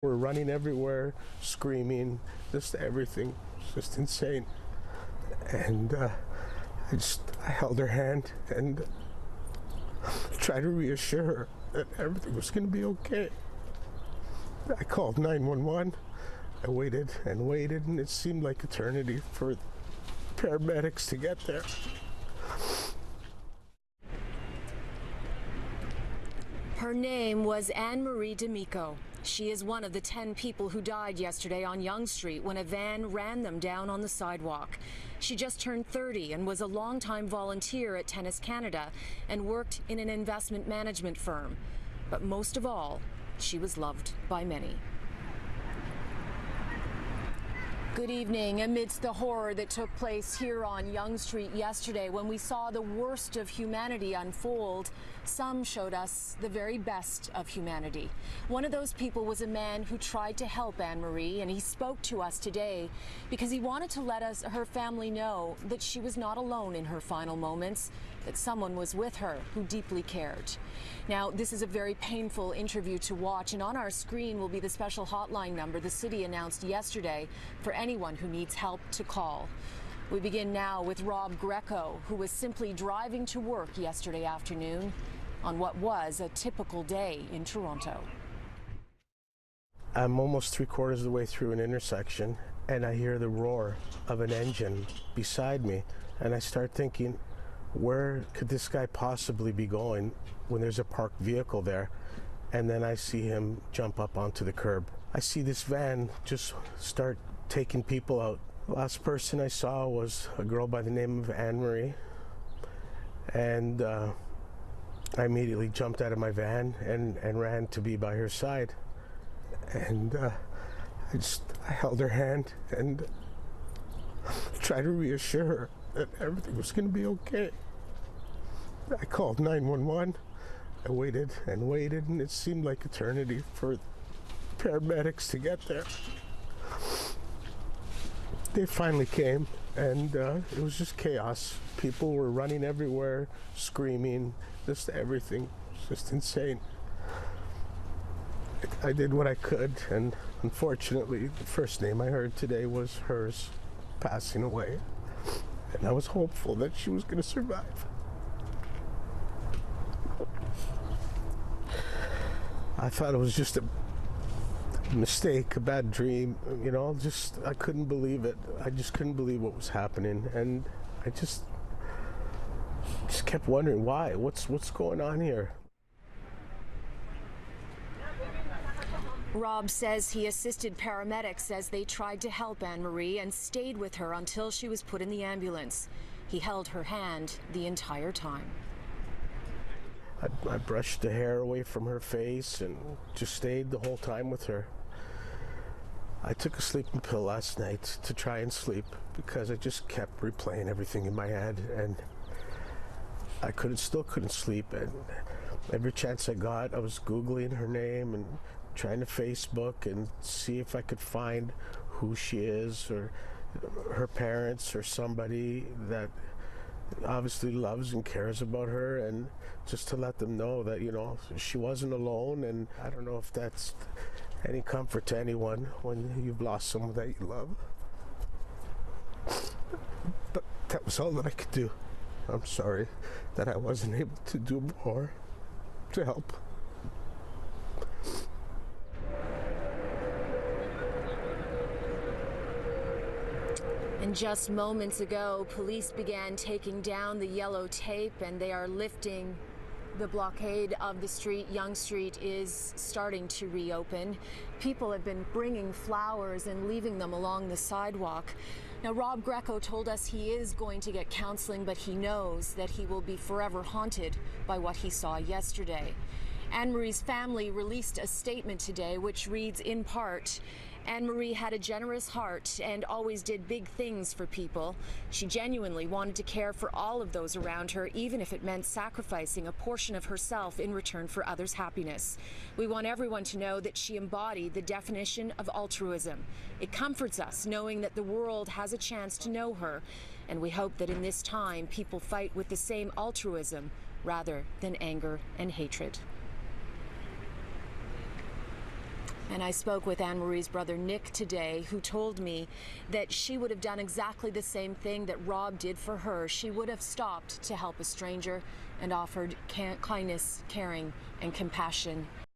We're running everywhere, screaming, just everything. It's just insane. And I held her hand and tried to reassure her that everything was going to be okay. I called 911. I waited and waited, and it seemed like eternity for paramedics to get there. Her name was Anne-Marie D'Amico. She is one of the 10 people who died yesterday on Yonge Street when a van ran them down on the sidewalk. She just turned 30 and was a longtime volunteer at Tennis Canada and worked in an investment management firm. But most of all, she was loved by many. Good evening. Amidst the horror that took place here on Yonge Street yesterday, when we saw the worst of humanity unfold, some showed us the very best of humanity. One of those people was a man who tried to help Anne-Marie, and he spoke to us today because he wanted to let her family know that she was not alone in her final moments, that someone was with her who deeply cared. Now, this is a very painful interview to watch, and on our screen will be the special hotline number the city announced yesterday for anyone who needs help to call. We begin now with Rob Greco, who was simply driving to work yesterday afternoon on what was a typical day in Toronto. I'm almost 3/4 of the way through an intersection, and I hear the roar of an engine beside me, and I start thinking, where could this guy possibly be going when there's a parked vehicle there? And then I see him jump up onto the curb. I see this van just start taking people out. The last person I saw was a girl by the name of Anne-Marie, and I immediately jumped out of my van and ran to be by her side. And I held her hand and tried to reassure her that everything was going to be okay. I called 911. I waited and waited, and it seemed like eternity for paramedics to get there. They finally came, and it was just chaos. People were running everywhere, screaming, just everything. It was just insane. I did what I could, and unfortunately, the first name I heard today was hers, passing away. And I was hopeful that she was going to survive. I thought it was just a mistake, a bad dream, you know, I couldn't believe it. I just couldn't believe what was happening, and I just kept wondering why. What's going on here? Rob says he assisted paramedics as they tried to help Anne-Marie and stayed with her until she was put in the ambulance. He held her hand the entire time. I brushed the hair away from her face and just stayed the whole time with her. I took a sleeping pill last night to try and sleep because I just kept replaying everything in my head, and I still couldn't sleep. And every chance I got, I was Googling her name and trying to Facebook and see if I could find who she is, or her parents, or somebody that obviously loves and cares about her, and just to let them know that, you know, she wasn't alone. And I don't know if that's any comfort to anyone when you've lost someone that you love. But that was all that I could do. I'm sorry that I wasn't able to do more to help. And just moments ago, police began taking down the yellow tape, and they are lifting the blockade of the street. Yonge Street is starting to reopen. People have been bringing flowers and leaving them along the sidewalk. Now, Rob Greco told us he is going to get counseling, but he knows that he will be forever haunted by what he saw yesterday. Anne-Marie's family released a statement today which reads in part, Anne-Marie had a generous heart and always did big things for people. She genuinely wanted to care for all of those around her, even if it meant sacrificing a portion of herself in return for others' happiness. We want everyone to know that she embodied the definition of altruism. It comforts us knowing that the world has a chance to know her, and we hope that in this time people fight with the same altruism rather than anger and hatred. And I spoke with Anne Marie's brother Nick today, who told me that she would have done exactly the same thing that Rob did for her. She would have stopped to help a stranger and offered kindness, caring, and compassion.